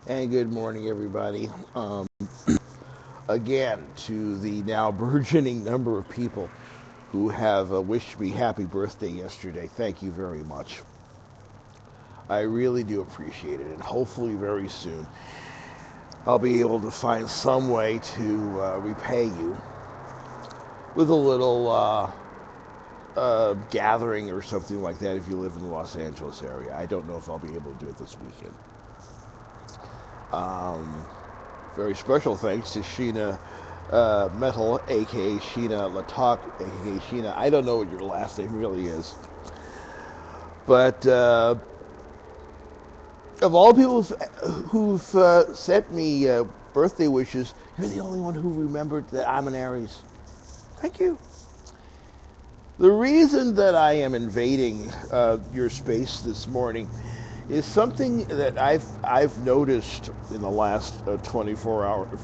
And good morning, everybody. Again, to the now burgeoning number of people who have wished me happy birthday yesterday, thank you very much. I really do appreciate it, and hopefully, very soon, I'll be able to find some way to repay you with a little gathering or something like that if you live in the Los Angeles area. I don't know if I'll be able to do it this weekend. Um, Very special thanks to Sheena Metal, aka Sheena Latok, aka Sheena. I don't know what your last name really is, but of all people who've sent me birthday wishes, you're the only one who remembered that I'm an Aries. Thank you. The reason that I am invading your space this morning is something that I've noticed in the last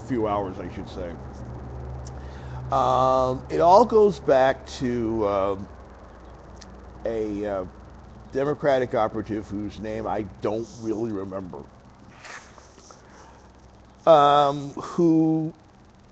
few hours, I should say. It all goes back to a Democratic operative whose name I don't really remember, who,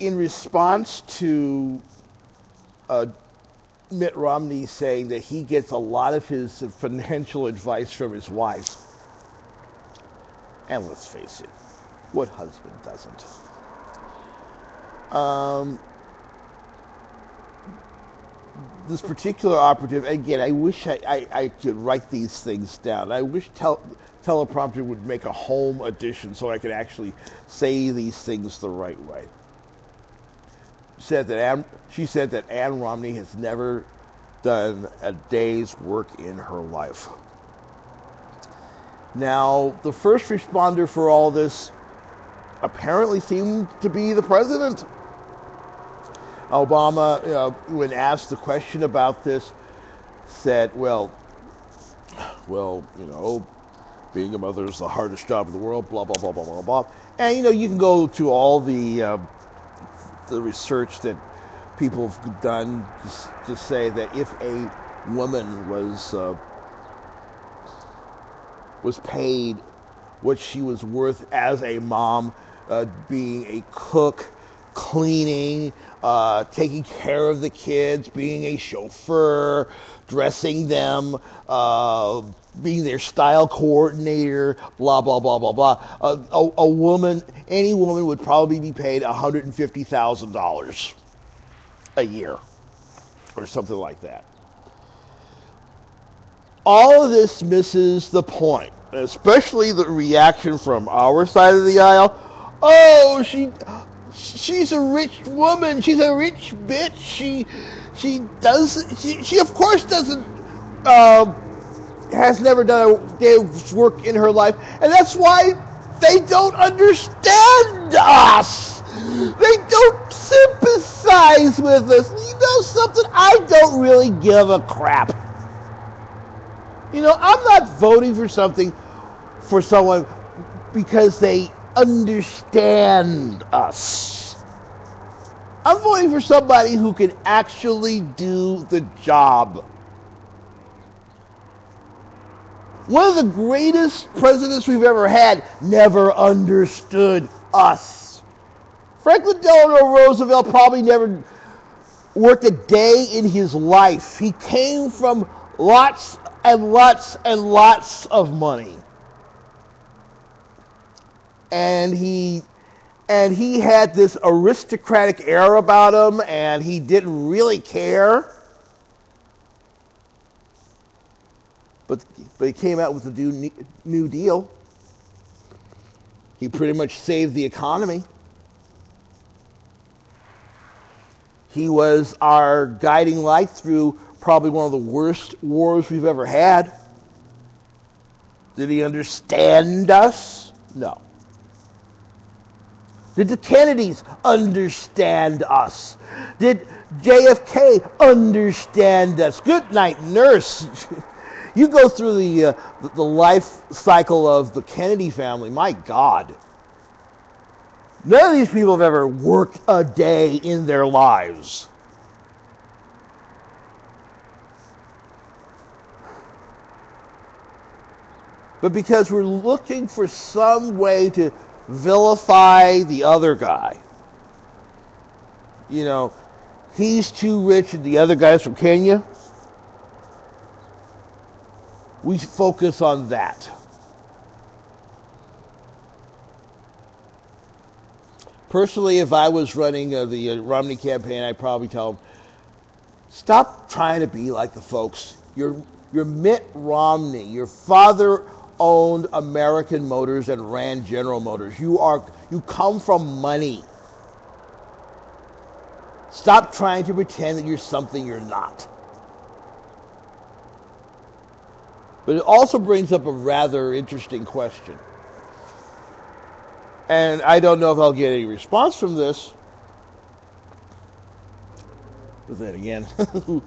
in response to uh, Mitt Romney saying that he gets a lot of his financial advice from his wife, and let's face it, what husband doesn't? Um, this particular operative, again, I wish I could write these things down. I wish teleprompter would make a home edition so I could actually say these things the right way. She said that Ann Romney has never done a day's work in her life. Now, the first responder for all this apparently seemed to be the president. Obama, when asked the question about this, said, well, being a mother is the hardest job in the world, blah, blah, blah, blah, blah, blah. And, you can go to all the research that people have done to say that if a woman was paid what she was worth as a mom, being a cook, cleaning, taking care of the kids, being a chauffeur, dressing them, being their style coordinator, blah, blah, blah, blah, blah. Any woman would probably be paid $150,000 a year or something like that. All of this misses the point, especially the reaction from our side of the aisle. Oh, she's a rich woman. She's a rich bitch. She of course doesn't uh, has never done a day's work in her life, and that's why they don't understand us. They don't sympathize with us. You know something? I don't really give a crap. I'm not voting for someone because they understand us. I'm voting for somebody who can actually do the job. One of the greatest presidents we've ever had never understood us. Franklin Delano Roosevelt probably never worked a day in his life. He came from lots and lots and lots of money. And he had this aristocratic air about him, and he didn't really care. But he came out with the New Deal. He pretty much saved the economy. He was our guiding light through probably one of the worst wars we've ever had. Did he understand us? No. Did the Kennedys understand us? Did JFK understand us? Good night, nurse. You go through the life cycle of the Kennedy family, my God. None of these people have ever worked a day in their lives. But because we're looking for some way to vilify the other guy. You know, he's too rich and the other guy's from Kenya. We focus on that. Personally, if I was running the Romney campaign, I'd probably tell them, stop trying to be like the folks. You're Mitt Romney. Your father owned American Motors and ran General Motors. You come from money. Stop trying to pretend that you're something you're not. But it also brings up a rather interesting question. And I don't know if I'll get any response from this. But then again, who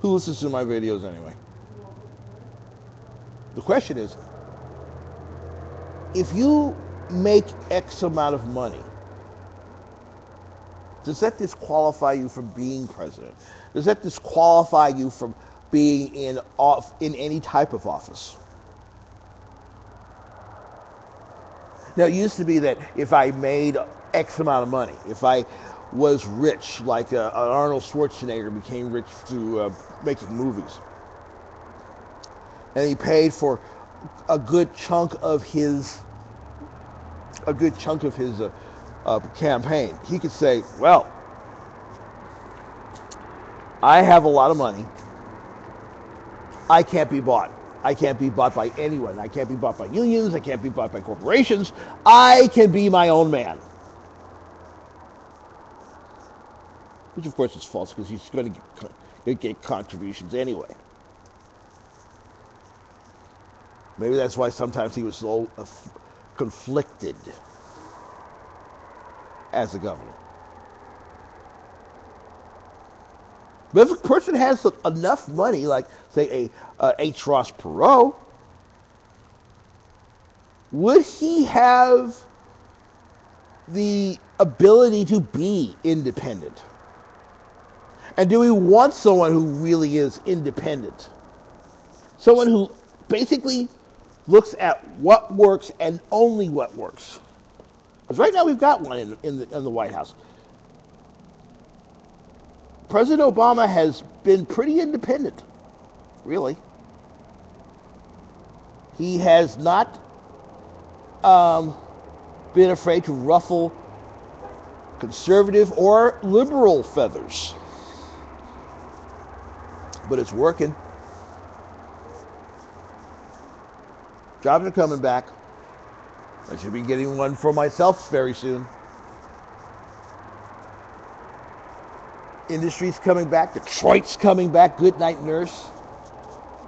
listens to my videos anyway? The question is, if you make X amount of money, does that disqualify you from being president? Does that disqualify you from being in any type of office? Now, it used to be that if I made X amount of money, if I was rich, like Arnold Schwarzenegger became rich through making movies, and he paid for a good chunk of his campaign, he could say, well, I have a lot of money. I can't be bought. I can't be bought by anyone. I can't be bought by unions. I can't be bought by corporations. I can be my own man. Which, of course, is false because he's going to get contributions anyway. Maybe that's why sometimes he was so conflicted as a governor. But if a person has enough money, like, say, a H. Ross Perot, would he have the ability to be independent? And do we want someone who really is independent? Someone who basically looks at what works and only what works. Because right now we've got one in the White House. President Obama has been pretty independent, really. He has not been afraid to ruffle conservative or liberal feathers. But it's working. Jobs are coming back. I should be getting one for myself very soon. Industry's coming back. Detroit's coming back. Good night, nurse.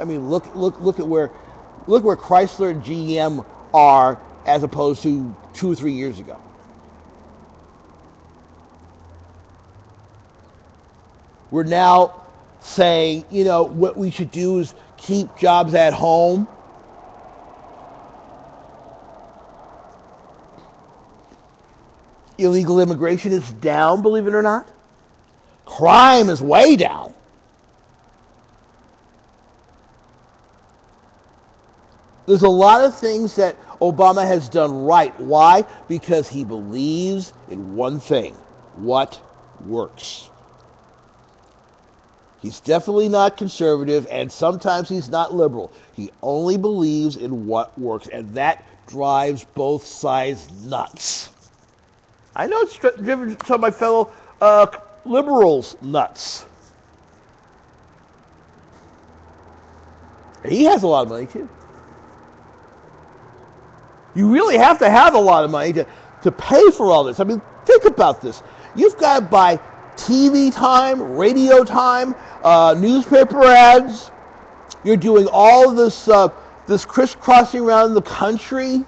I mean, look at where Chrysler and GM are as opposed to 2 or 3 years ago. We're now saying, you know, what we should do is keep jobs at home. Illegal immigration is down, believe it or not. Crime is way down. There's a lot of things that Obama has done right. Why? Because he believes in one thing: what works. He's definitely not conservative, and sometimes he's not liberal. He only believes in what works, and that drives both sides nuts. I know it's driven some of my fellow liberals nuts. He has a lot of money, too. You really have to have a lot of money to pay for all this. I mean, think about this. You've got to buy TV time, radio time, newspaper ads. You're doing all of this crisscrossing around the country.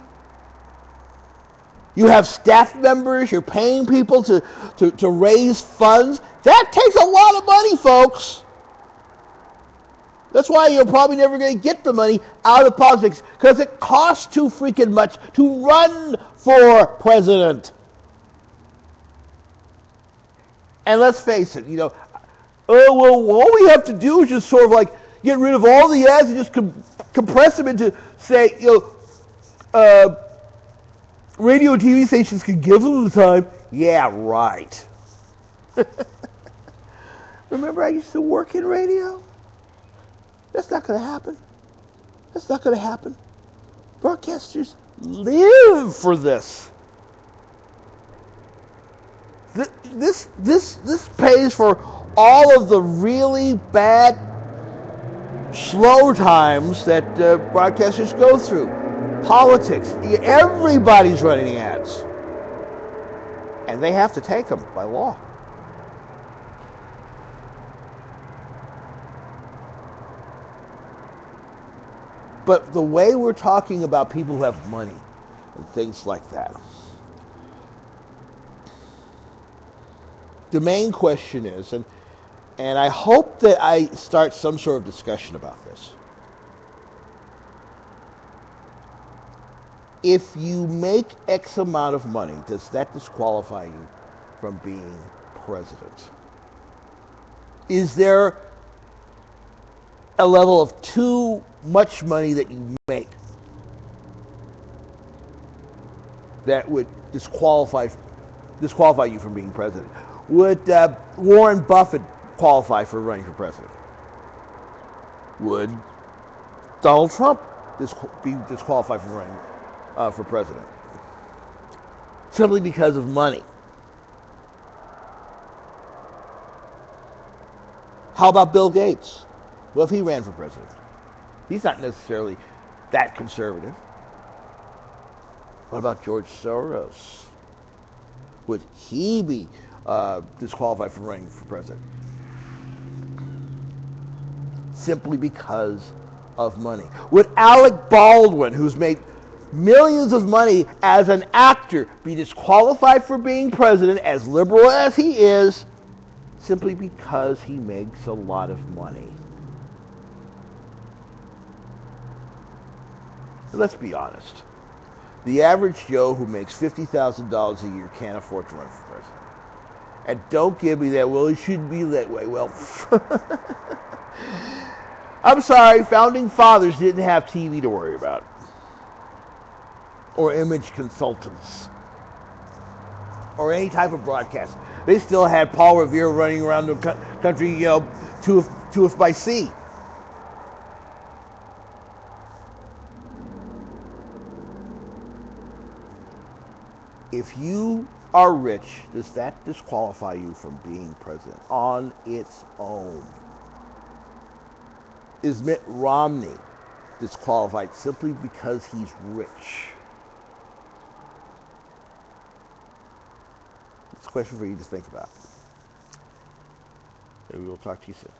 You have staff members. You're paying people to raise funds. That takes a lot of money, folks. That's why you're probably never going to get the money out of politics, because it costs too freaking much to run for president. And let's face it, you know, all we have to do is just sort of like get rid of all the ads and just compress them into, say, radio and TV stations can give them the time. Yeah, right. Remember I used to work in radio? That's not going to happen. That's not going to happen. Broadcasters live for this. This pays for all of the really bad, slow times that broadcasters go through. Politics. Everybody's running ads. And they have to take them by law. But the way we're talking about people who have money and things like that, the main question is, and I hope that I start some sort of discussion about this. If you make X amount of money, does that disqualify you from being president? Is there a level of too much money that you make that would disqualify you from being president? Would Warren Buffett qualify for running for president? Would Donald Trump be disqualified from running for president? Simply because of money. How about Bill Gates? Well, if he ran for president, he's not necessarily that conservative. What about George Soros? Would he be disqualified from running for president? Simply because of money. Would Alec Baldwin, who's made millions of money as an actor, be disqualified for being president, as liberal as he is, simply because he makes a lot of money? Let's be honest. The average Joe who makes $50,000 a year can't afford to run for president. And don't give me that, well, it shouldn't be that way. Well, I'm sorry, founding fathers didn't have TV to worry about. Or image consultants. Or any type of broadcast. They still had Paul Revere running around the country, to if by sea. If you are rich, does that disqualify you from being president on its own? Is Mitt Romney disqualified simply because he's rich? It's a question for you to think about. Maybe we'll talk to you soon.